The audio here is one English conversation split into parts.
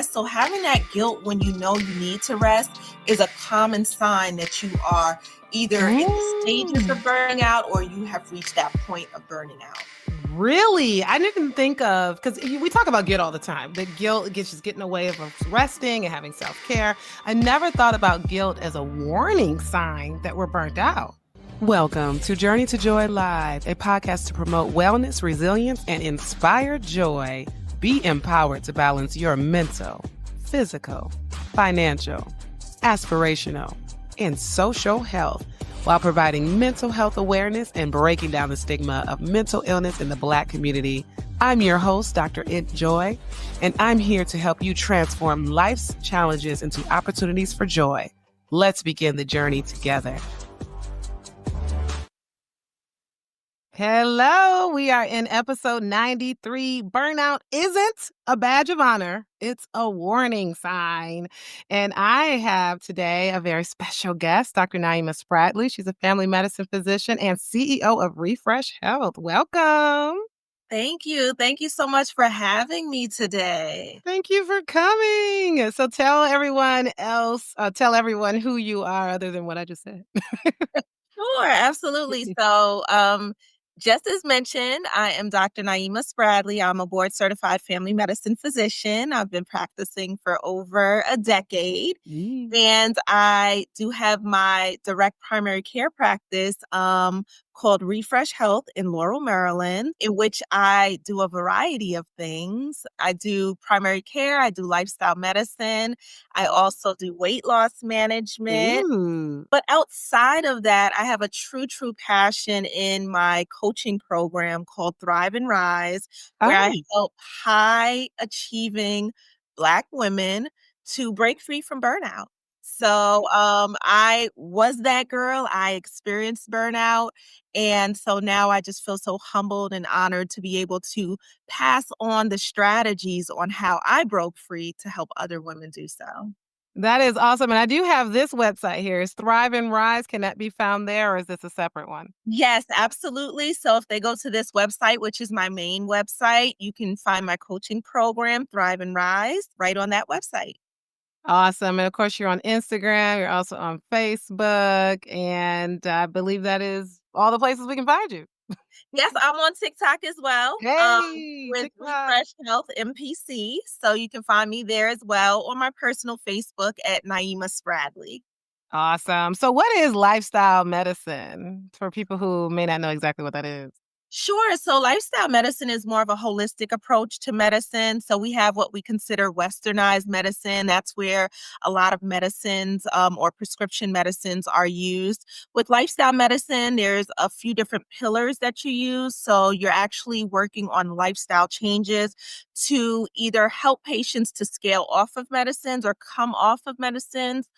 So having that guilt when you know you need to rest is a common sign that you are either in the stages of burning out or you have reached that point of burning out. Really? I didn't think of, because we talk about guilt all the time. The guilt gets just getting in the way of us resting and having self-care. I never thought about guilt as a warning sign that we're burnt out. Welcome to Journey to Joy Live, a podcast to promote wellness, resilience, and inspire joy. Be empowered to balance your mental, physical, financial, aspirational, and social health while providing mental health awareness and breaking down the stigma of mental illness in the Black community. I'm your host, Dr. Int Joy, and I'm here to help you transform life's challenges into opportunities for joy. Let's begin the journey together. Hello, we are in episode 93. Burnout isn't a badge of honor. It's a warning sign. And I have today a very special guest, Dr. Naima Spradley. She's a family medicine physician and CEO of Refresh Health. Welcome. Thank you. Thank you so much for having me today. Thank you for coming. So tell everyone who you are other than what I just said. Sure, absolutely. So, just as mentioned, I am Dr. Naima Spradley. I'm a board certified family medicine physician. I've been practicing for over a decade. And I do have my direct primary care practice called Refresh Health in Laurel, Maryland, in which I do a variety of things. I do primary care, I do lifestyle medicine, I also do weight loss management. But outside of that, I have a true passion in my coaching program called Thrive and Rise, where I help high achieving Black women to break free from burnout. So I was that girl. I experienced burnout. And so now I just feel so humbled and honored to be able to pass on the strategies on how I broke free to help other women do so. That is awesome. And I do have this website here. Is Thrive and Rise. Can that be found there, or is this a separate one? Yes, absolutely. So if they go to this website, which is my main website, you can find my coaching program, Thrive and Rise, right on that website. Awesome. And of course, you're on Instagram. You're also on Facebook. And I believe that is all the places we can find you. Yes, I'm on TikTok as well. With TikTok. Refresh Health MPC. So you can find me there as well, or my personal Facebook at Naima Spradley. Awesome. So what is lifestyle medicine for people who may not know exactly what that is? Sure. So lifestyle medicine is more of a holistic approach to medicine. So we have what we consider westernized medicine. That's where a lot of medicines or prescription medicines are used. With lifestyle medicine, there's a few different pillars that you use. So you're actually working on lifestyle changes to either help patients to scale off of medicines or come off of medicines,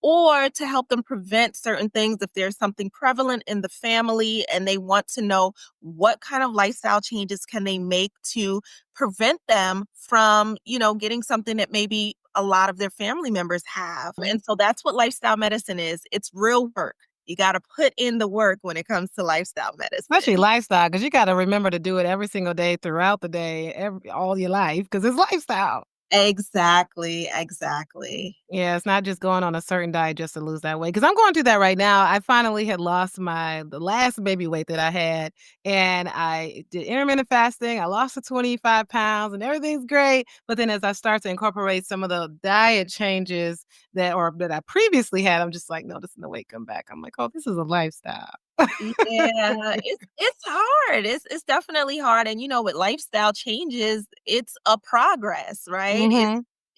or to help them prevent certain things if there's something prevalent in the family and they want to know what kind of lifestyle changes can they make to prevent them from, getting something that maybe a lot of their family members have. And so that's what lifestyle medicine is. It's real work. You got to put in the work when it comes to lifestyle medicine. Especially lifestyle, because you got to remember to do it every single day throughout the day, all your life, because it's lifestyle. Exactly. Yeah, it's not just going on a certain diet just to lose that weight. Because I'm going through that right now. I finally had lost the last baby weight that I had, and I did intermittent fasting. I lost the 25 pounds, and everything's great. But then as I start to incorporate some of the diet changes that I previously had, I'm just like noticing the weight come back. I'm like, oh, this is a lifestyle. Yeah, it's hard. It's definitely hard. And with lifestyle changes, it's a progress, right?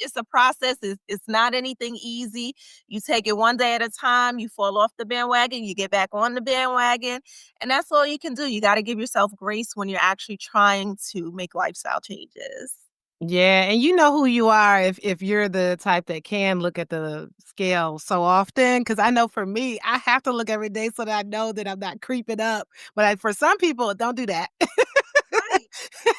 It's a process. It's not anything easy. You take it one day at a time, you fall off the bandwagon, you get back on the bandwagon, and that's all you can do. You got to give yourself grace when you're actually trying to make lifestyle changes. Yeah, and you know who you are if you're the type that can look at the scale so often. Because I know for me, I have to look every day so that I know that I'm not creeping up. But for some people, don't do that. Right.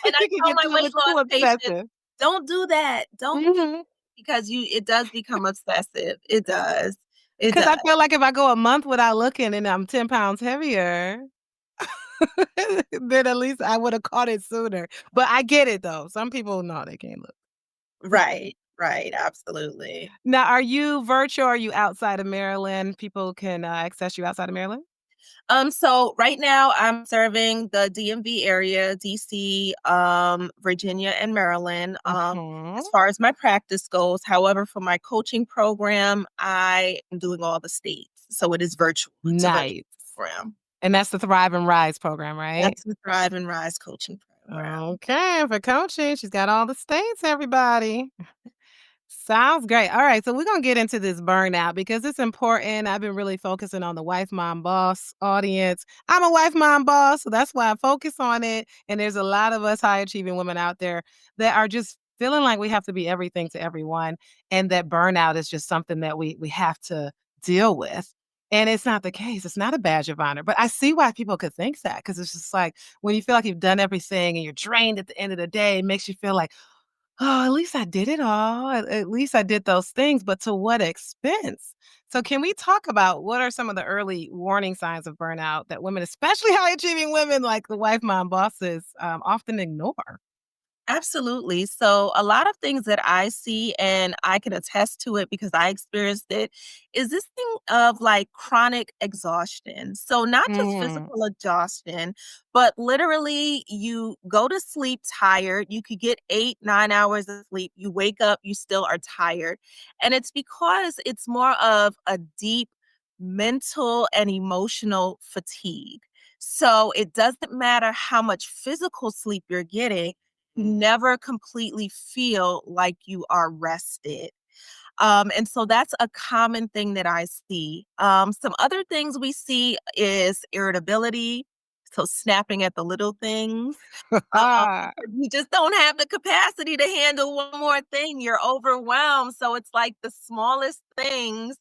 And I tell my weight loss patients, don't do that. Don't because it does become obsessive. It does. Because I feel like if I go a month without looking and I'm 10 pounds heavier, then at least I would have caught it sooner. But I get it though. Some people, no, they can't look. Right. Right, absolutely. Now, are you virtual? Are you outside of Maryland? People can, access you outside of Maryland? So right now I'm serving the DMV area, DC, Virginia, and Maryland, Mhm. as far as my practice goes. However, for my coaching program, I am doing all the states. So it is virtual. It's a virtual Nice. program. And that's the Thrive and Rise program, right? That's the Thrive and Rise coaching program. Okay, for coaching, she's got all the states, everybody. Sounds great. All right, so we're gonna get into this burnout because it's important. I've been really focusing on the wife, mom, boss audience. I'm a wife, mom, boss, so that's why I focus on it. And there's a lot of us high achieving women out there that are just feeling like we have to be everything to everyone, and that burnout is just something that we have to deal with. And it's not the case. It's not a badge of honor. But I see why people could think that because it's just like when you feel like you've done everything and you're drained at the end of the day, it makes you feel like, oh, at least I did it all. At least I did those things, but to what expense? So can we talk about what are some of the early warning signs of burnout that women, especially high achieving women like the wife, mom, bosses, often ignore? Absolutely. So, a lot of things that I see, and I can attest to it because I experienced it, is this thing of like chronic exhaustion. So, not just Mm. physical exhaustion, but literally you go to sleep tired. You could get 8, 9 hours of sleep. You wake up, you still are tired. And it's because it's more of a deep mental and emotional fatigue. So, it doesn't matter how much physical sleep you're getting, you never completely feel like you are rested. And so that's a common thing that I see. Some other things we see is irritability, so snapping at the little things. Because you just don't have the capacity to handle one more thing. You're overwhelmed. So it's like the smallest things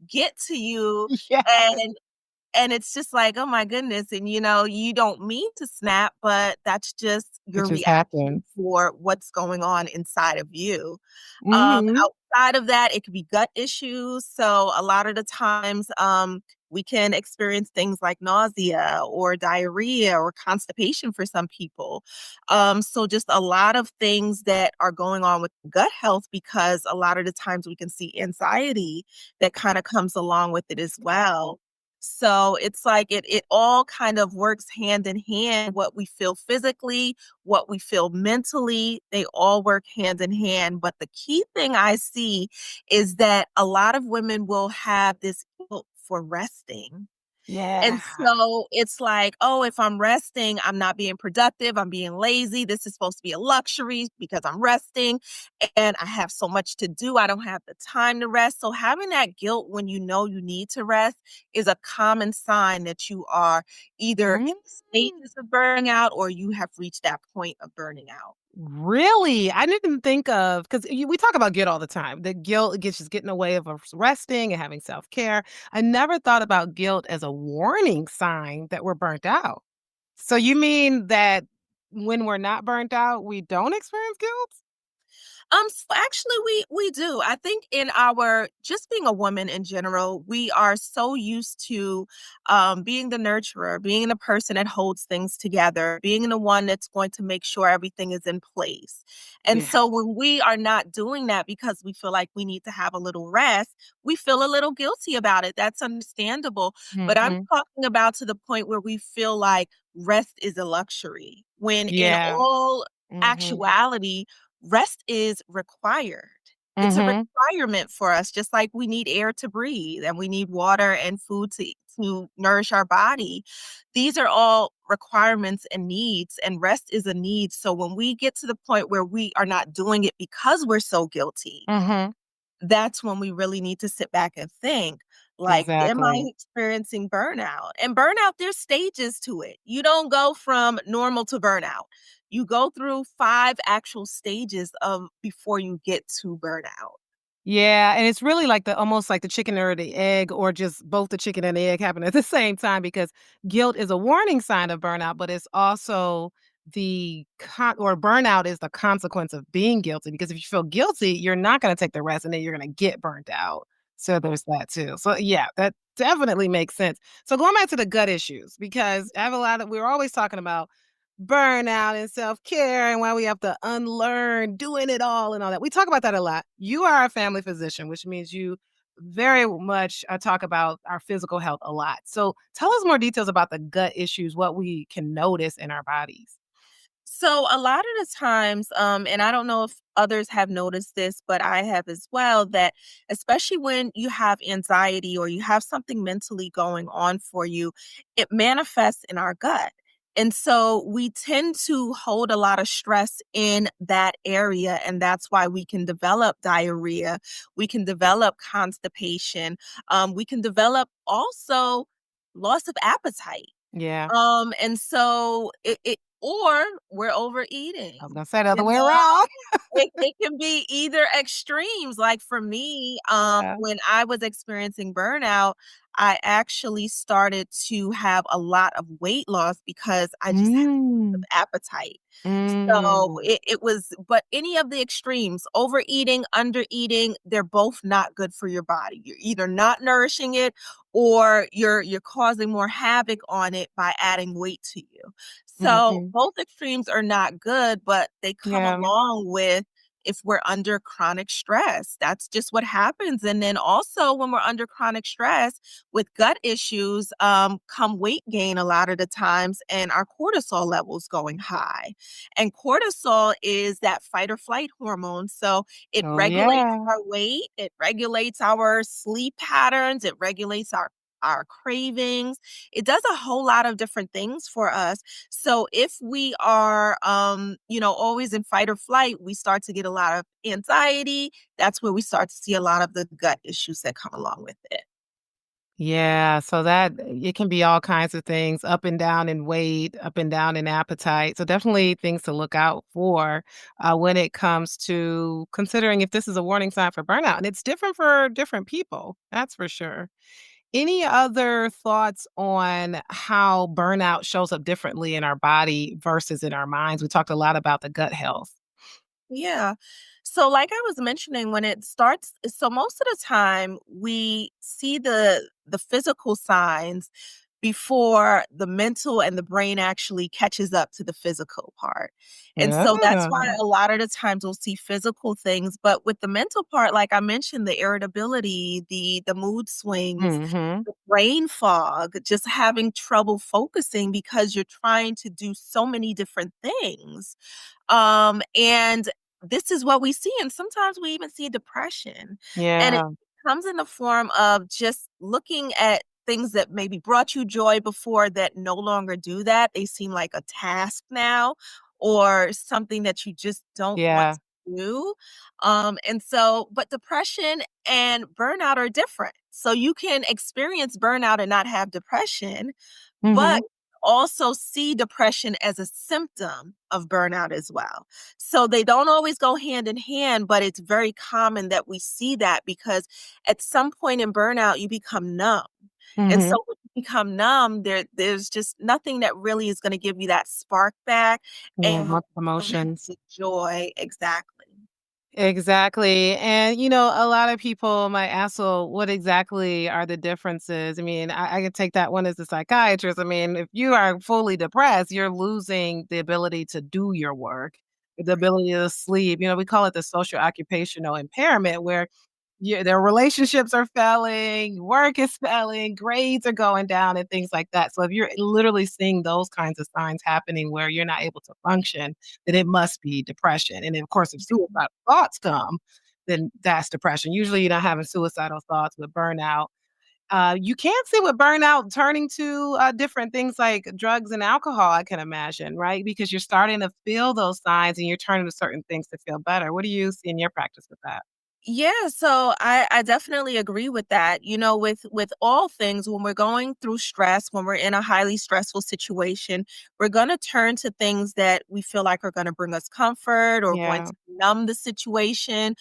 get to you. Yeah. And it's just like, "Oh my goodness," and, you don't mean to snap, but that's just It your just reaction happens. for what's going on inside of you. Mhm. Outside of that, it could be gut issues, so a lot of the times, we can experience things like nausea or diarrhea or constipation for some people. So just a lot of things that are going on with gut health because a lot of the times we can see anxiety that kinda comes along with it as well. So it's like it all kind of works hand in hand. What we feel physically, what we feel mentally, they all work hand in hand. But the key thing I see is that a lot of women will have this guilt for resting. Yeah. And so it's like, oh, if I'm resting, I'm not being productive. I'm being lazy. This is supposed to be a luxury because I'm resting and I have so much to do. I don't have the time to rest. So having that guilt when you know you need to rest is a common sign that you are either in Mm. stages of burning out or you have reached that point of burning out. Really? I didn't think of because we talk about guilt all the time. The guilt gets just getting in the way of us resting and having self care. I never thought about guilt as a warning sign that we're burnt out. So you mean that when we're not burnt out, we don't experience guilt? So actually we do. I think in our just being a woman in general, we are so used to being the nurturer, being the person that holds things together, being the one that's going to make sure everything is in place. And Yeah. so when we are not doing that because we feel like we need to have a little rest, we feel a little guilty about it. That's understandable. But I'm Mhm. talking about to the point where we feel like rest is a luxury when in Yeah. all Mhm. actuality rest is required. It's a Mhm. requirement for us, just like we need air to breathe and we need water and food to nourish our body. These are all requirements and needs, and rest is a need. So when we get to the point where we are not doing it because we're so guilty, Mhm. that's when we really need to sit back and think, like, am I Exactly. experiencing burnout? And burnout, there's stages to it. You don't go from normal to burnout. You go through 5 actual stages of before you get to burnout. Yeah, and it's really like the almost like the chicken or the egg, or just both the chicken and the egg happen at the same time because guilt is a warning sign of burnout, but it's also or burnout is the consequence of being guilty because if you feel guilty, you're not going to take the rest and then you're going to get burnt out. So there's that too. So yeah, that definitely makes sense. So going back to the gut issues, because I have a lot of we're always talking about burnout and self-care and why we have to unlearn doing it all and all that. We talk about that a lot. You are a family physician, which means you very much talk about our physical health a lot. So tell us more details about the gut issues, what we can notice in our bodies. So a lot of the times, and I don't know if others have noticed this, but I have as well, that especially when you have anxiety or you have something mentally going on for you, it manifests in our gut. And so we tend to hold a lot of stress in that area. And that's why we can develop diarrhea. We can develop constipation. We can develop also loss of appetite. Yeah. And so it or we're I overeating, was gonna say the you other way know? around. It can be either extremes, like for me, Yeah. when I was experiencing burnout, I actually started to have a lot of weight loss because I just had of Mm. appetite. So Mm. it was but any of the extremes, overeating, undereating, they're both not good for your body. You're either not nourishing it or you're causing more havoc on it by adding weight to you. So Mhm. both extremes are not good, but they come Yeah. along with if we're under chronic stress. That's just what happens. And then also when we're under chronic stress with gut issues, come weight gain a lot of the times and our cortisol levels going high. And cortisol is that fight or flight hormone. So it Oh, regulates yeah. our weight, it regulates our sleep patterns, it regulates our cravings. It does a whole lot of different things for us. So if we are always in fight or flight, we start to get a lot of anxiety. That's where we start to see a lot of the gut issues that come along with it. Yeah, so that it can be all kinds of things, up and down in weight, up and down in appetite. So definitely things to look out for when it comes to considering if this is a warning sign for burnout. And it's different for different people, that's for sure. Any other thoughts on how burnout shows up differently in our body versus in our minds? We talked a lot about the gut health. Yeah. So like I was mentioning when it starts so most of the time we see the physical signs before the mental and the brain actually catches up to the physical part. And Yeah. so that's why a lot of the times we'll see physical things, but with the mental part like I mentioned the irritability, the mood swings, Mhm. the brain fog, just having trouble focusing because you're trying to do so many different things. And this is what we see, and sometimes we even see depression. And it Yeah. comes in the form of just looking at things that maybe brought you joy before that no longer do that. They seem like a task now or something that you just don't want Yeah. to do. But depression and burnout are different. So you can experience burnout and not have depression, but Mhm. also see depression as a symptom of burnout as well. So they don't always go hand in hand, but it's very common that we see that because at some point in burnout, you become numb. And so Mhm. when you become numb, there's just nothing that really is going to give you that spark back Yeah, and multiple emotions. the joy. Exactly. Exactly. And, a lot of people might ask, well, what exactly are the differences? I mean, I can take that one as a psychiatrist. I mean, if you are fully depressed, you're losing the ability to do your work, the ability to sleep. We call it the social occupational impairment, where their relationships are failing, work is failing, grades are going down, and things like that. So if you're literally seeing those kinds of signs happening where you're not able to function, then it must be depression. And then, of course, if suicidal thoughts come, then that's depression. Usually, you're not having suicidal thoughts with burnout. You can see with burnout turning to different things like drugs and alcohol, I can imagine, right? Because you're starting to feel those signs and you're turning to certain things to feel better. What do you see in your practice with that? Yeah, so I definitely agree with that. With all things, when we're going through stress, when we're in a highly stressful situation, we're going to turn to things that we feel like are going to bring us comfort or going Yeah. to numb the situation.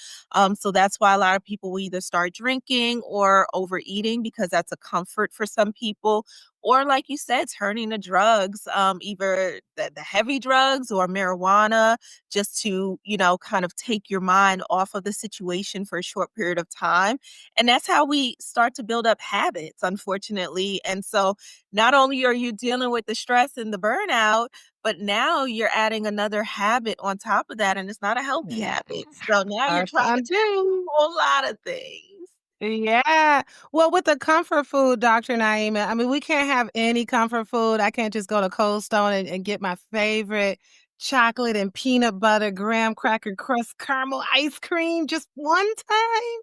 So that's why a lot of people will either start drinking or overeating because that's a comfort for some people. Or like you said, turning to drugs, either the heavy drugs or marijuana just to, kind of take your mind off of the situation for a short period of time. And that's how we start to build up habits, unfortunately. And so not only are you dealing with the stress and the burnout, But now you're adding another habit on top of that, and it's not a healthy habit. So now you're Hard to trying to tackle a undo. whole lot of things. Yeah. Well, with the comfort food, Dr. Naima, I mean, we can't have any comfort food. I can't just go to Cold Stone and get my favorite chocolate and peanut butter graham cracker crust caramel ice cream just one time.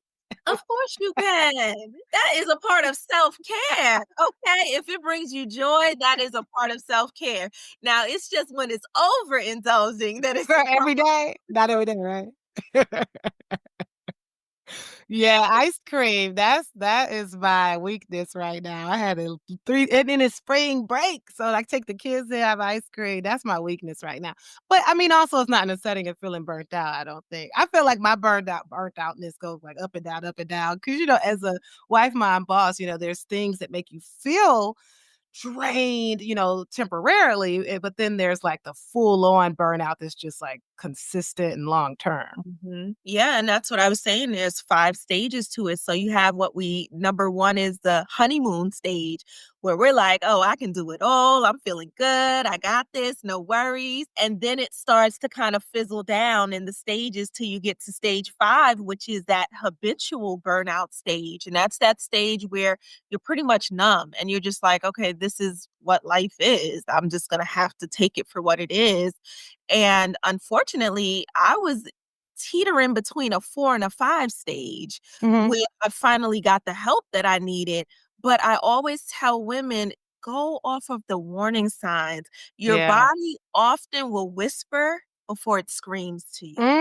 Of course you can. That is a part of self-care, okay? If it brings you joy, that is a part of self-care. Now, it's just when it's overindulging that it's For a every day? Not every day, right? Yeah, ice cream, that is my weakness right now. I had a 3 and then it's spring break, so I take the kids to have ice cream. That's my weakness right now. But, I mean, also, it's not in a setting of feeling burnt out, I don't think. I feel like my burnt outness goes, like, up and down. Because as a wife, mom, boss, there's things that make you feel drained, temporarily, but then there's, like, the full-on burnout that's just, like, consistent and long term. Mhm. Yeah, and that's what I was saying, there's 5 stages to it. So you have what we number 1 is the honeymoon stage, where we're like, "Oh, I can do it all. I'm feeling good. I got this. No worries." And then it starts to kind of fizzle down in the stages till you get to stage 5, which is that habitual burnout stage. And that's that stage where you're pretty much numb and you're just like, "Okay, this is what life is. I'm just gonna have to take it for what it is." And unfortunately, I was teetering between a 4 and a 5 stage Mhm. where I finally got the help that I needed, but I always tell women, "Go off of the warning signs." Your Yeah. body often will whisper before it screams to you.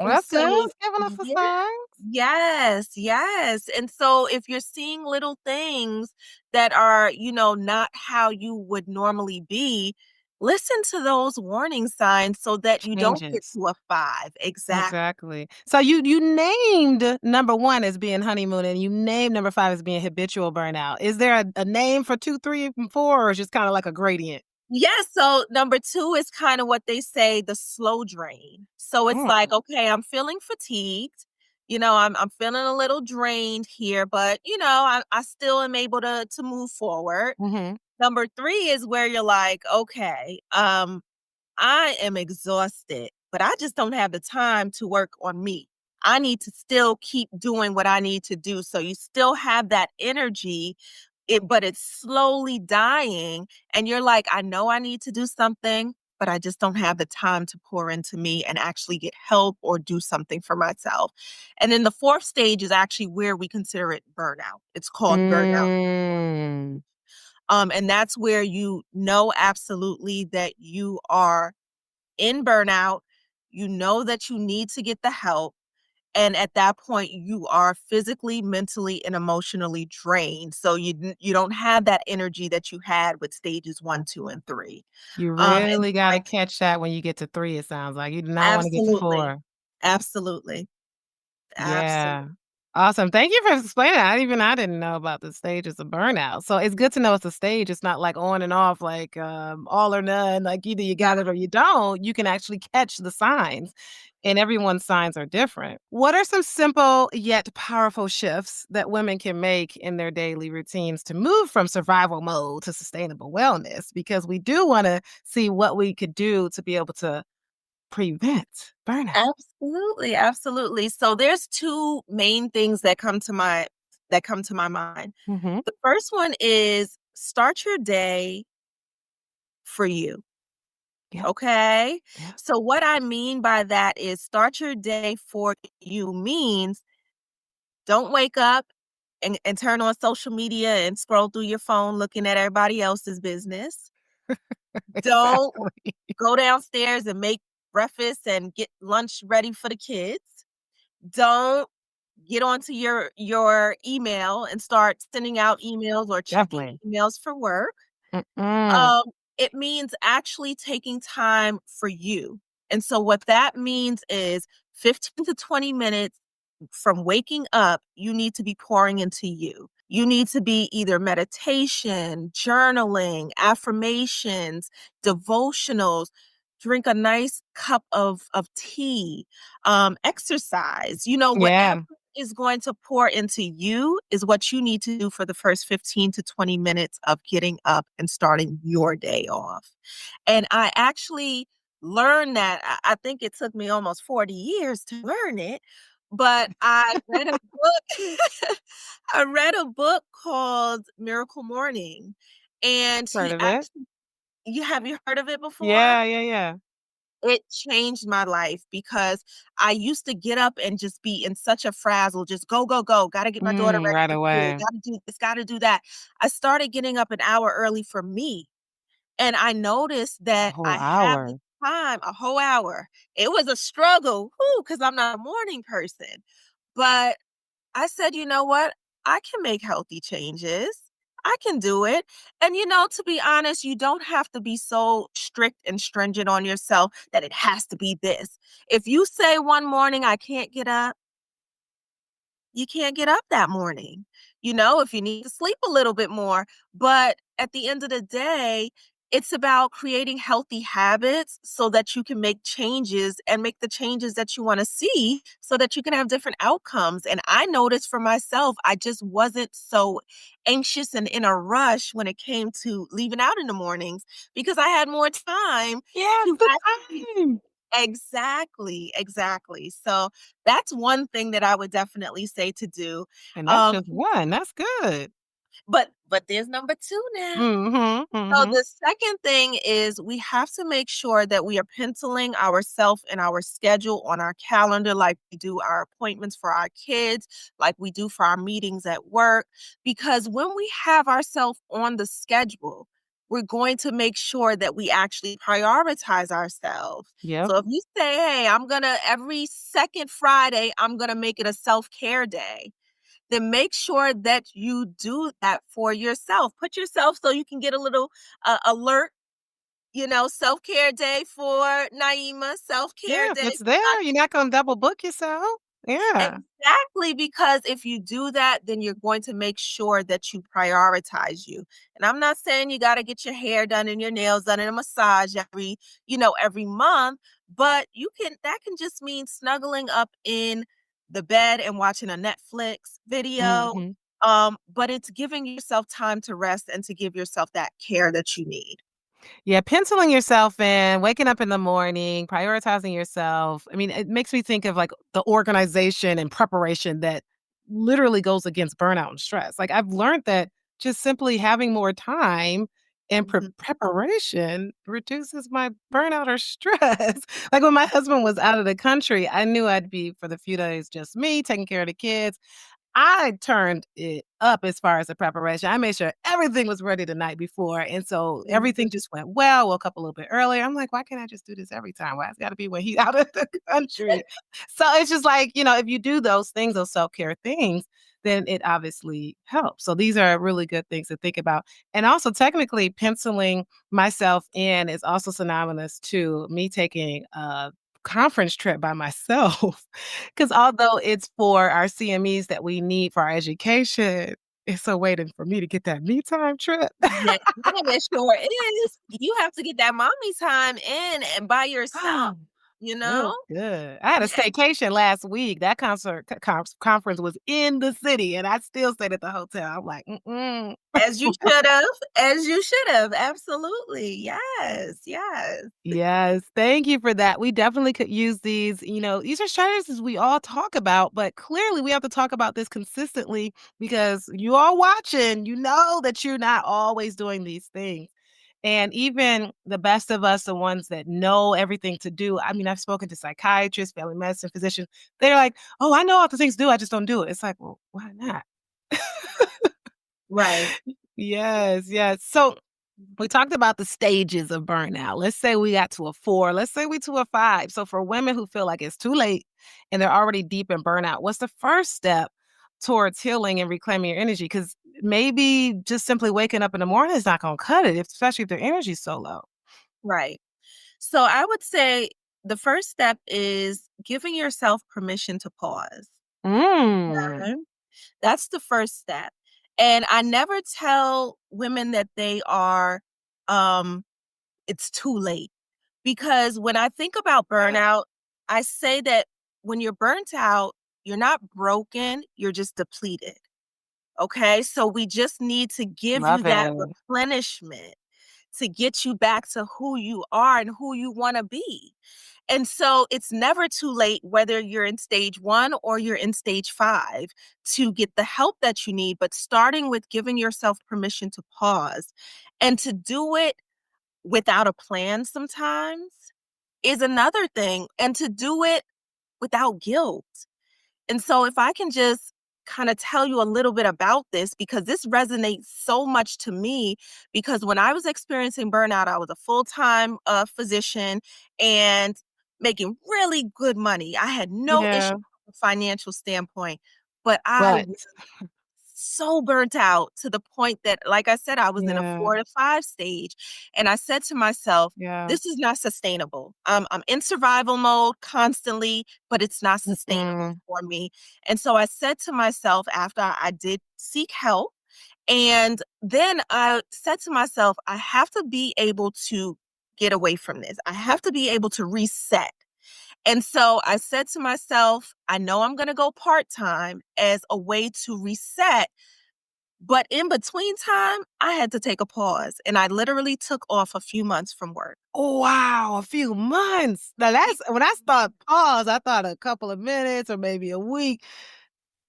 Well, And that's good. so It's giving us a yeah, sign. yes, yes, and so if you're seeing little things that are, not how you would normally be, listen to those warning signs so that you don't get Changes. to a 5. Exactly. Exactly. So you named number 1 as being honeymoon, and you named number 5 as being habitual burnout. Is there a name for 2, 3, and 4, or is just kinda like a gradient? Yes, so number 2 is kinda what they say, the slow drain. So it's like, Mm. okay, I'm feeling fatigued, I'm feeling a little drained here, but, I still am able to move forward. Mhm. Number 3 is where you're like, "Okay, I am exhausted, but I just don't have the time to work on me. I need to still keep doing what I need to do." So you still have that energy, but it's slowly dying. And you're like, I know I need to do something, but I just don't have the time to pour into me and actually get help or do something for myself. And then the fourth stage is actually where we consider it burnout. It's called burnout. Mm. And that's where you know absolutely that you are in burnout, you know that you need to get the help, and at that point, you are physically, mentally, and emotionally drained, so you don't have that energy that you had with stages 1, 2, and 3. You And really gotta like catch that when you get to 3, it sounds like. You do not wanna get to absolutely, 4. absolutely, Yeah. absolutely. Awesome. Thank you for explaining that. I didn't know about the stages of burnout. So it's good to know it's a stage. It's not like on and off, like all or none, like either you got it or you don't. You can actually catch the signs, and everyone's signs are different. What are some simple yet powerful shifts that women can make in their daily routines to move from survival mode to sustainable wellness? Because we do want to see what we could do to be able to prevent burnout. Absolutely, absolutely. So there's 2 main things that come to my mind. Hmm. The first one is start your day for you. Yeah. Okay. Yeah. So, what I mean by that is start your day for you means don't wake up and turn on social media and scroll through your phone looking at everybody else's business. Don't Exactly. go downstairs and make breakfast and get lunch ready for the kids. Don't get onto your email and start sending out emails or checking Definitely. emails for work. Mm-mm. Um, it means actually taking time for you. And so what that means is 15 to 20 minutes from waking up, you need to be pouring into you. You need to be either meditation, journaling, affirmations, devotionals, drink a nice cup of tea, exercise, whatever Yeah. is going to pour into you is what you need to do for the first 15 to 20 minutes of getting up and starting your day off. And I actually learned that. I think it took me almost 40 years to learn it, but I read a book. I read a book called Miracle Morning, and Heard he of it? actually, you have you heard of it before? Yeah, yeah, yeah. It changed my life because I used to get up and just be in such a frazzle, just go, go, go, gotta get my daughter ready Right for school, away. gotta do this, gotta do that. I started getting up an hour early for me, and I noticed A that whole I have the hour. time, a whole hour. It was a struggle, because 'cause I'm not a morning person, but I said, "You know what? I can make healthy changes. I can do it." And, to be honest, you don't have to be so strict and stringent on yourself that it has to be this. If you say one morning, "I can't get up," you can't get up that morning. If you need to sleep a little bit more. But at the end of the day, it's about creating healthy habits so that you can make changes and make the changes that you want to see so that you can have different outcomes. And I noticed for myself, I just wasn't so anxious and in a rush when it came to leaving out in the mornings because I had more time Yes, to the actually. time. Exactly, exactly. So that's one thing that I would definitely say to do. And that's Um, just one. That's good. but there's number 2 now. Mhm, So mhm. the second thing is we have to make sure that we are penciling ourself and our schedule on our calendar like we do our appointments for our kids, like we do for our meetings at work. Because when we have ourselves on the schedule, we're going to make sure that we actually prioritize ourselves. Yep. So if you say, hey, every second Friday, I'm going to make it a self care day, then make sure that you do that for yourself. Put yourself so you can get a little alert, self care day for Naima, self care Yeah, if day it's for there, you're not gonna double book yourself. Yeah. Exactly, because if you do that, then you're going to make sure that you prioritize you. And I'm not saying you got to get your hair done and your nails done and a massage every month, but that can just mean snuggling up in the bed and watching a Netflix video. Mhm. But it's giving yourself time to rest and to give yourself that care that you need. Yeah, penciling yourself in, waking up in the morning, prioritizing yourself. I mean, it makes me think of like the organization and preparation that literally goes against burnout and stress. Like I've learned that just simply having more time and Mhm. preparation reduces my burnout or stress. Like when my husband was out of the country, I knew I'd be for the few days just me taking care of the kids. I turned it up as far as the preparation. I made sure everything was ready the night before, and so Mhm. everything just went well. Woke up a little bit earlier. I'm like, "Why can't I just do this every time? Why it's gotta be when he's out of the country?" So it's just like, if you do those things, those self-care things, then it obviously helps. So these are really good things to think about. And also technically penciling myself in is also synonymous to me taking a conference trip by myself. Because although it's for our CMEs that we need for our education, it's so waiting for me to get that me time trip. Yeah, and it sure is. You have to get that mommy time in and by yourself, you It know? was good. I had a staycation last week. That concert conference was in the city, and I still stayed at the hotel. I'm like, "Mm-mm." As you should have, as you should have, absolutely. Yes, yes. Yes, thank you for that. We definitely could use these. These are strategies we all talk about, but clearly we have to talk about this consistently because you are watching, you know that you're not always doing these things. And even the best of us, the ones that know everything to do. I mean, I've spoken to psychiatrists, family medicine physicians. They're like, oh, I know all the things to do. I just don't do it. It's like, well, why not? Right. Yes, yes. So we talked about the stages of burnout. Let's say we got to a 4, let's say we to a 5. So for women who feel like it's too late and they're already deep in burnout, what's the first step towards healing and reclaiming your energy? Because maybe just simply waking up in the morning is not going to cut it, especially if their energy's so low. Right. So I would say the first step is giving yourself permission to pause. Mm. Okay? That's the first step. And I never tell women that um it's too late. Because when I think about burnout, I say that when you're burnt out, You're not broken, you're just depleted. Okay? So we just need to give you Love that it. replenishment to get you back to who you are and who you want to be. And so it's never too late, whether you're in stage 1 or you're in stage 5, to get the help that you need, but starting with giving yourself permission to pause and to do it without a plan sometimes is another thing, and to do it without guilt. And so if I can just kind of tell you a little bit about this, because this resonates so much to me, because when I was experiencing burnout, I was a full-time physician and making really good money. I had no issue Yeah. from a financial standpoint, but I But was so burnt out to the point that, like I said, I was in a yeah, 4 to 5 stage. And I said to myself, yeah. this is not sustainable. I'm in survival mode constantly, but it's not sustainable Mm-mm. for me. And so I said to myself after I did seek help, and then I said to myself, I have to be able to get away from this. I have to be able to reset. And so I said to myself, I know I'm going to go part time as a way to reset, but in between time, I had to take a pause, and I literally took off a few months from work. Oh, wow, a few months. Now that's when I thought pause, I thought a couple of minutes or maybe a week.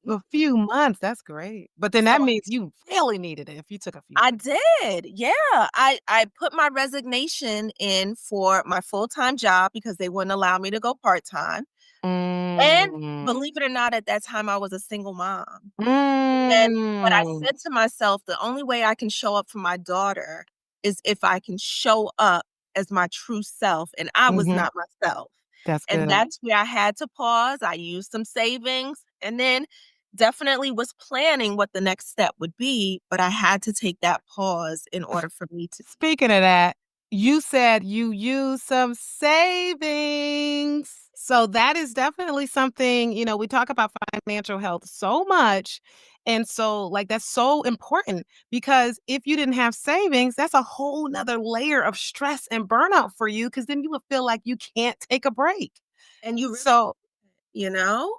A few months, that's great. But then So that means you really needed it if you took a few I months. did. Yeah. I put my resignation in for my full-time job because they wouldn't allow me to go part-time. And Mm. believe it or not, at that time I was a single mom. But I Mm. said to myself, the only way I can show up for my daughter is if I can show up as my true self, and I was Mhm. not myself. That's And good. that's where I had to pause. I used some savings and then definitely was planning what the next step would be, but I had to take that pause in order for me to. Speaking of that, you said you use some savings. So that is definitely something, we talk about financial health so much. And so, like, that's so important because if you didn't have savings, that's a whole nother layer of stress and burnout for you because then you would feel like you can't take a break. And you really, So, you know?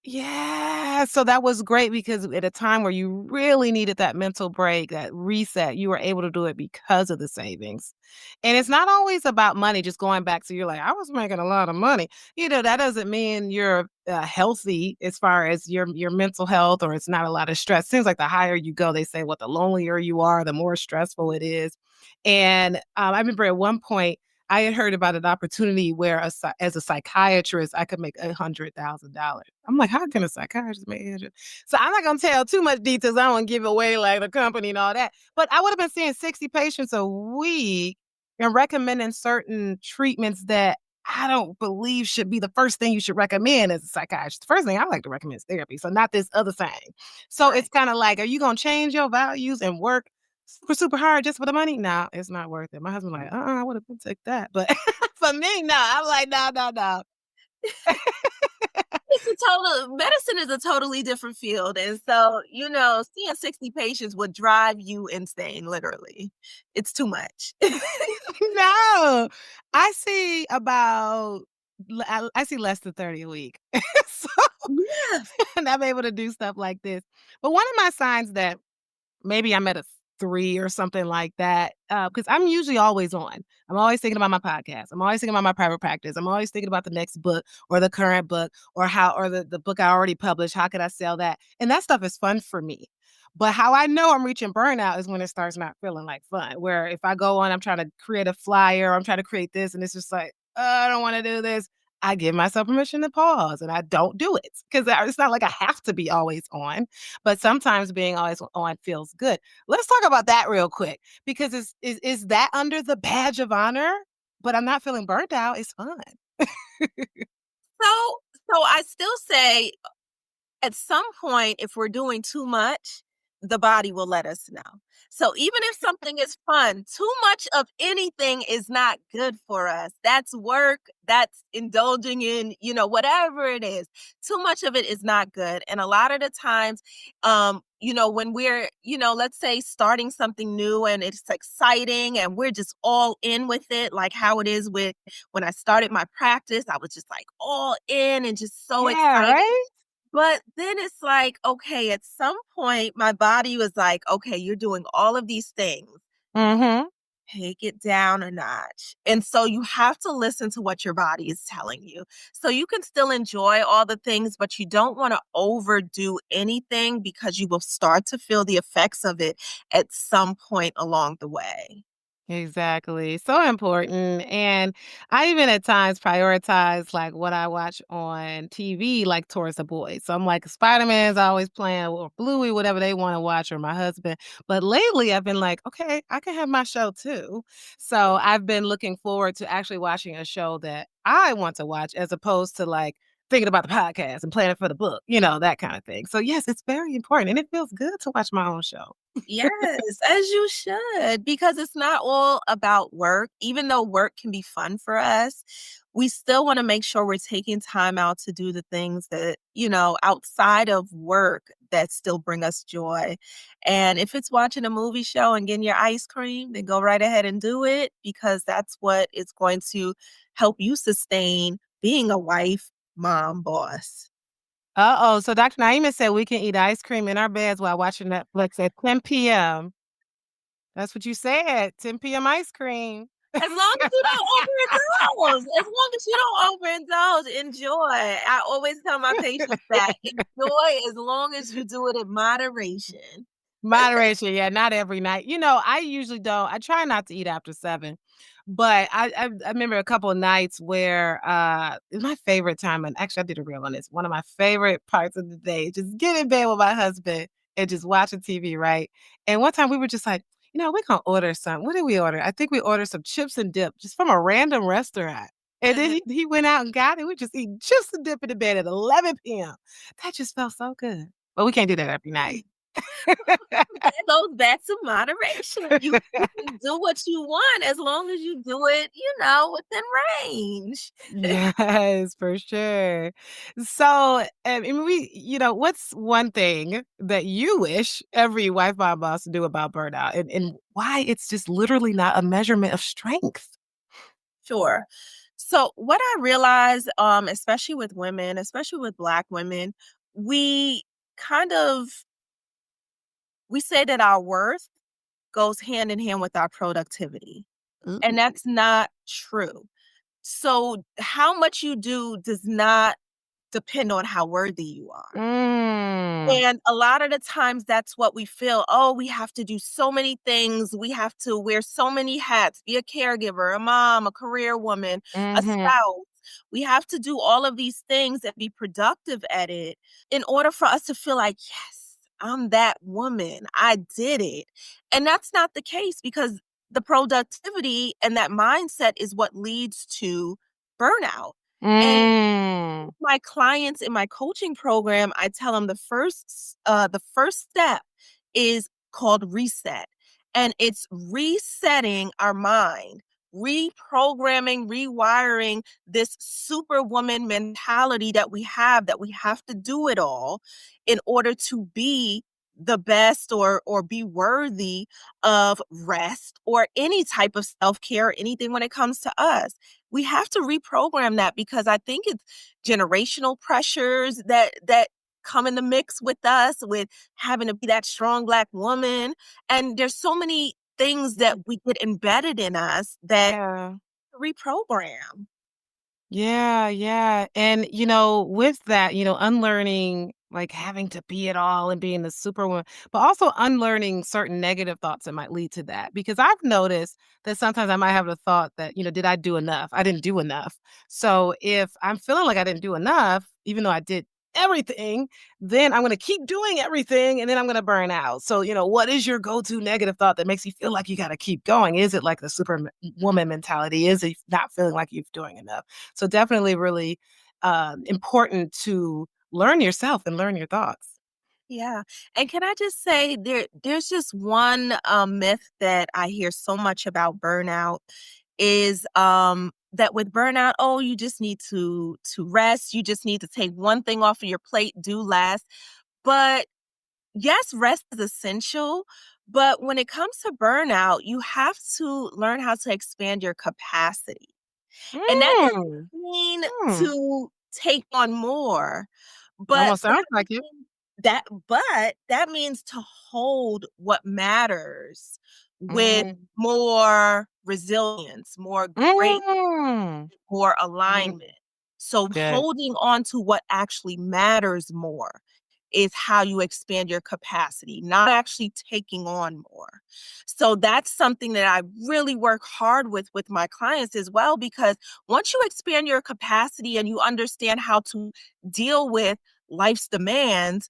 yeah, so that was great because at a time where you really needed that mental break, that reset, you were able to do it because of the savings. And it's not always about money, just going back to you're like, I was making a lot of money. That doesn't mean you're healthy as far as your mental health or it's not a lot of stress. Seems like the higher you go, they say, what the lonelier you are, the more stressful it is. And I remember at one point, I had heard about an opportunity where as a psychiatrist, I could make $100,000. I'm like, "How can a psychiatrist make 100?" So I'm not gonna tell too much details. I don't wanna give away, like, the company and all that, but I would've been seeing 60 patients a week and recommending certain treatments that I don't believe should be the first thing you should recommend as a psychiatrist. The first thing I like to recommend is therapy, so not this other thing. So it's Right. kinda like, are you gonna change your values and work super, super hard just for the money? No, it's not worth it. My husband like, I would have take that. But for me, no. I'm like, no, no, no. It's a total medicine is a totally different field. And so, seeing 60 patients would drive you insane, literally. It's too much. No. I see about I see less than 30 a week. So Yeah. and I'm able to do stuff like this. But one of my signs that maybe I'm at a 3 or something like that, because I'm usually always on. I'm always thinking about my podcast. I'm always thinking about my private practice. I'm always thinking about the next book or the current book or the book I already published. How could I sell that? And that stuff is fun for me. But how I know I'm reaching burnout is when it starts not feeling like fun. Where if I go on, I'm trying to create a flyer, I'm trying to create this, and it's just like, I don't want to do this. I give myself permission to pause and I don't do it because it's not like I have to be always on, but sometimes being always on feels good. Let's talk about that real quick because is that under the badge of honor? But I'm not feeling burnt out. It's fun. So I still say at some point, if we're doing too much, the body will let us know. So even if something is fun, too much of anything is not good for us. That's work, that's indulging in, whatever it is. Too much of it is not good. And a lot of the times, when we're, let's say starting something new and it's exciting and we're just all in with it, like how it is with when I started my practice, I was just like all in and just so Yeah, excited. right? But then it's like, okay, at some point, my body was like, okay, you're doing all of these things. Mhm. Take it down a notch. And so you have to listen to what your body is telling you. So you can still enjoy all the things, but you don't want to overdo anything because you will start to feel the effects of it at some point along the way. Exactly. So important. And I even at times prioritize like what I watch on TV, like towards the boys. So I'm like, Spider-Man's always playing or Bluey, whatever they want to watch, or my husband. But lately I've been like, okay, I can have my show too. So I've been looking forward to actually watching a show that I want to watch as opposed to like thinking about the podcast and planning for the book, that kind of thing. So yes, it's very important. And it feels good to watch my own show. Yes, as you should, because it's not all about work. Even though work can be fun for us, we still want to make sure we're taking time out to do the things that, outside of work that still bring us joy. And if it's watching a movie show and getting your ice cream, then go right ahead and do it because that's what is going to help you sustain being a wife, mom, boss. Uh-oh, so Dr. Naima said we can eat ice cream in our beds while watching Netflix at 10 PM. That's what you said, 10 PM ice cream. As long as you don't overindulge, as long as you don't overindulge, enjoy. I always tell my patients that enjoy as long as you do it in moderation. Moderation, yeah, not every night. I usually don't I try not to eat after 7, but I remember a couple of nights where, it's my favorite time, and actually I did a reel on this. One of my favorite parts of the day is just get in bed with my husband and just watching TV, right? And one time we were just like, "We're gonna order some." What did we order? I think we ordered some chips and dip just from a random restaurant. And then Mhm. he went out and got it. We just eating chips and dip in the bed at 11 PM. That just felt so good. But we can't do that every night. That goes back to moderation. You can do what you want as long as you do it, within range. Yes, for sure. So, what's one thing that you wish every wife mom boss do about burnout, and why it's just literally not a measurement of strength? Sure. So what I realize, especially with women, especially with Black women, we kind of we say that our worth goes hand in hand with our productivity, and Ooh. that's not true. So how much you do does not depend on how worthy you are. Mm. And a lot of the times that's what we feel. Oh, we have to do so many things. We have to wear so many hats, be a caregiver, a mom, a career woman, a Mhm. spouse. We have to do all of these things and be productive at it in order for us to feel like, yes, I'm that woman. I did it. And that's not the case because the productivity and that mindset is what leads to burnout. And Mm. my clients in my coaching program, I tell them the first step is called reset. And it's resetting our mind, reprogramming, rewiring this superwoman mentality that we have to do it all in order to be the best or be worthy of rest or any type of self-care or anything when it comes to us. We have to reprogram that because I think it's generational pressures that come in the mix with us with having to be that strong Black woman, and there's so many things that we get embedded in us that Yeah. reprogram. Yeah, yeah. And with that, unlearning like having to be it all and being the superwoman, but also unlearning certain negative thoughts that might lead to that. Because I've noticed that sometimes I might have the thought that, did I do enough? I didn't do enough. So if I'm feeling like I didn't do enough, even though I did everything, then I'm going to keep doing everything and then I'm going to burn out. So, what is your go-to negative thought that makes you feel like you got to keep going? Is it like the superwoman mentality? Is it not feeling like you're doing enough? So definitely really important to learn yourself and learn your thoughts. Yeah. And can I just say there's just one myth that I hear so much about burnout is that with burnout, oh, you just need to rest, you just need to take one thing off of your plate, do less. But yes, rest is essential, but when it comes to burnout, you have to learn how to expand your capacity. And that doesn't Mm, mean mm, to take on more, But Almost sounds like it. that means to hold what matters with Mm. more resilience, more grace, Mm. more Mm. alignment. So Good. holding on to what actually matters more is how you expand your capacity, not actually taking on more. So that's something that I really work hard with my clients as well, because once you expand your capacity and you understand how to deal with life's demands,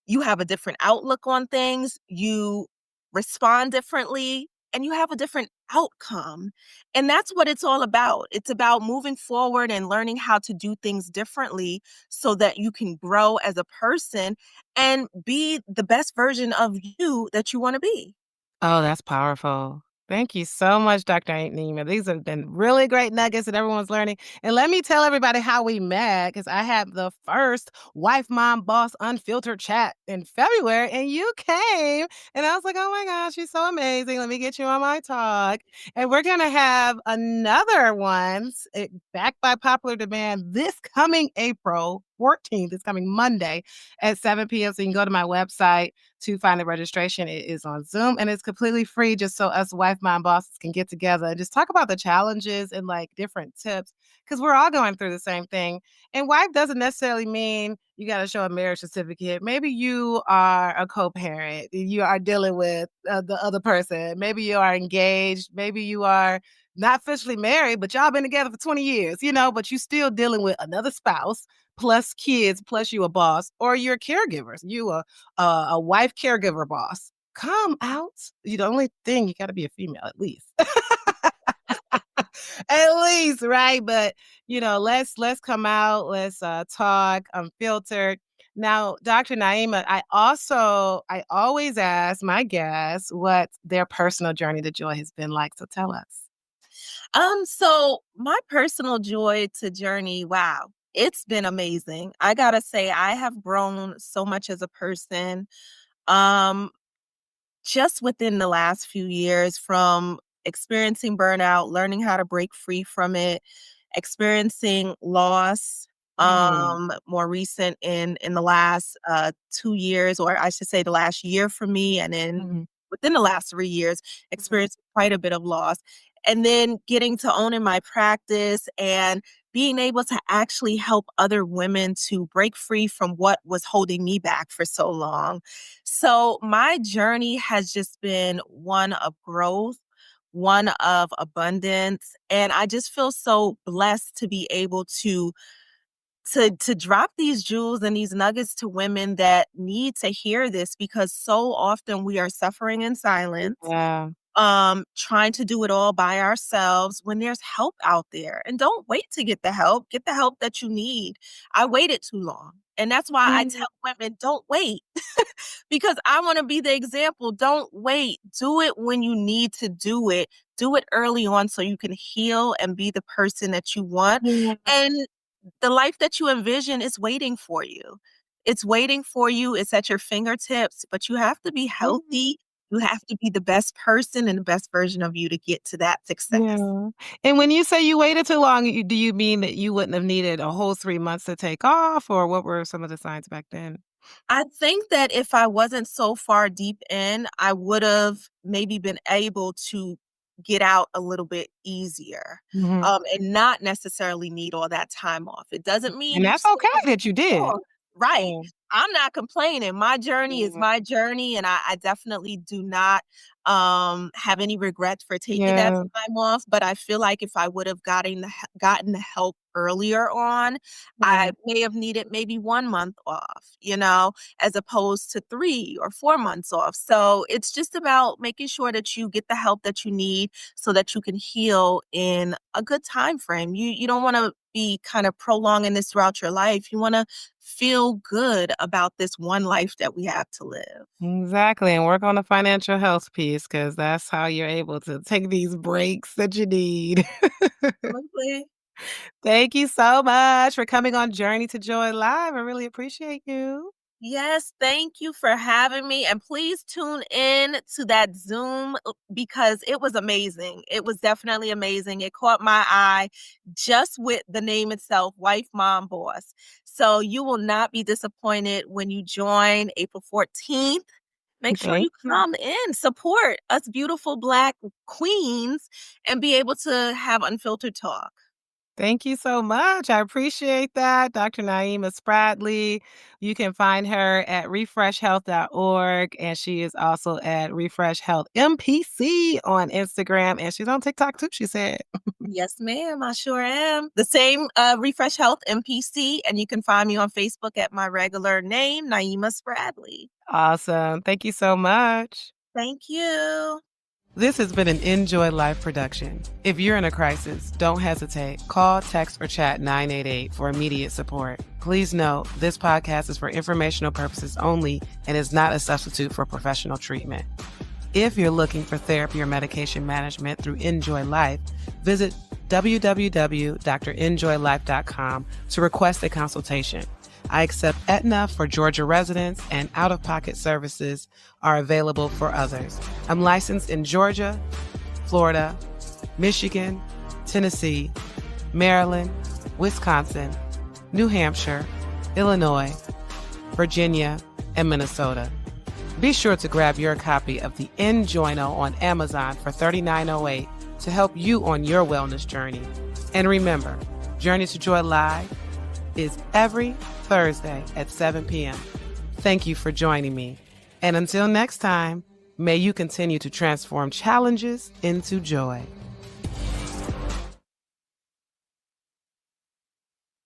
you have a different outlook on things, you respond differently, and you have a different outcome. And that's what it's all about. It's about moving forward and learning how to do things differently so that you can grow as a person and be the best version of you that you want to be. Oh, that's powerful. Thank you so much, Dr. Naima. These have been really great nuggets that everyone's learning. And let me tell everybody how we met, because I had the first wife, mom, boss, unfiltered chat in February, and you came. And I was like, oh my gosh, she's so amazing. Let me get you on my talk. And we're going to have another one backed by popular demand this coming April 14th, this coming Monday at 7 p.m. So you can go to my website to find the registration. It is on Zoom and it's completely free just so us wife, mom, bosses can get together and just talk about the challenges and like different tips because we're all going through the same thing. And wife doesn't necessarily mean you got to show a marriage certificate. Maybe you are a co parent, you are dealing with the other person. Maybe you are engaged. Maybe you are not officially married, but y'all been together for 20 years, but you still dealing with another spouse plus kids, plus you a boss, or you're caregivers. You a wife caregiver boss. Come out. You the only thing you got to be a female at least. At least, right? But let's come out. Let's talk unfiltered. Now, Dr. Naima, I always ask my guests what their personal journey to joy has been like. So tell us. So my personal joy to journey, wow, it's been amazing. I gotta say, I have grown so much as a person. Um, just within the last few years, from experiencing burnout, learning how to break free from it, experiencing loss, Mm, more recent in the last 2 years, or I should say the last year for me, and then mhm, within the last 3 years, mhm. experienced quite a bit of loss. And then getting to own in my practice and being able to actually help other women to break free from what was holding me back for so long. So my journey has just been one of growth, one of abundance, and I just feel so blessed to be able to drop these jewels and these nuggets to women that need to hear this, because so often we are suffering in silence, Yeah. trying to do it all by ourselves when there's help out there. And don't wait to get the help that you need. I waited too long. And that's why I Mhm. tell women, don't wait. Because I want to be the example. Don't wait. Do it when you need to do it. Do it early on so you can heal and be the person that you want. Yeah. And the life that you envision is waiting for you. It's waiting for you. It's at your fingertips, but you have to be Mhm. healthy. You have to be the best person and the best version of you to get to that success. Yeah. And when you say you waited too long, do you mean that you wouldn't have needed a whole 3 months to take off, or what were some of the signs back then? I think that if I wasn't so far deep in, I would have maybe been able to get out a little bit easier, Mhm. and not necessarily need all that time off. It doesn't mean And you that's still okay don't that you did. belong. Right. Yeah. I'm not complaining. My journey is Yeah. my journey, and I definitely do not have any regrets for taking that Yeah. time off. But I feel like if I would have gotten the help earlier on, Yeah. I may have needed maybe 1 month off, as opposed to 3 or 4 months off. So it's just about making sure that you get the help that you need so that you can heal in a good time frame. You don't want to be kind of prolonging this throughout your life. You want to feel good about this one life that we have to live. Exactly, and work on the financial health piece because that's how you're able to take these breaks that you need. Absolutely. Thank you so much for coming on Journey to Joy Live. I really appreciate you. Yes, thank you for having me. And please tune in to that Zoom because it was amazing. It was definitely amazing. It caught my eye just with the name itself, Wife, Mom, Boss. So you will not be disappointed when you join April 14th. Make sure Thank you you. come in, support us beautiful Black queens, and be able to have unfiltered talk. Thank you so much. I appreciate that. Dr. Naima Spradley. You can find her at refreshhealth.org, and she is also at Refresh Health MPC on Instagram, and she's on TikTok too, she said. Yes, ma'am. I sure am. The same Refresh Health MPC, and you can find me on Facebook at my regular name, Naima Spradley. Awesome. Thank you so much. Thank you. This has been an Enjoy Life production. If you're in a crisis, don't hesitate. Call, text, or chat 988 for immediate support. Please note, this podcast is for informational purposes only and is not a substitute for professional treatment. If you're looking for therapy or medication management through Enjoy Life, visit www.drenjoylife.com to request a consultation. I accept Aetna for Georgia residents, and out-of-pocket services are available for others. I'm licensed in Georgia, Florida, Michigan, Tennessee, Maryland, Wisconsin, New Hampshire, Illinois, Virginia, and Minnesota. Be sure to grab your copy of the Enjoyno on Amazon for $39.08 to help you on your wellness journey. And remember, Journey to Joy Live is every Thursday at 7 p.m. Thank you for joining me. And until next time, may you continue to transform challenges into joy.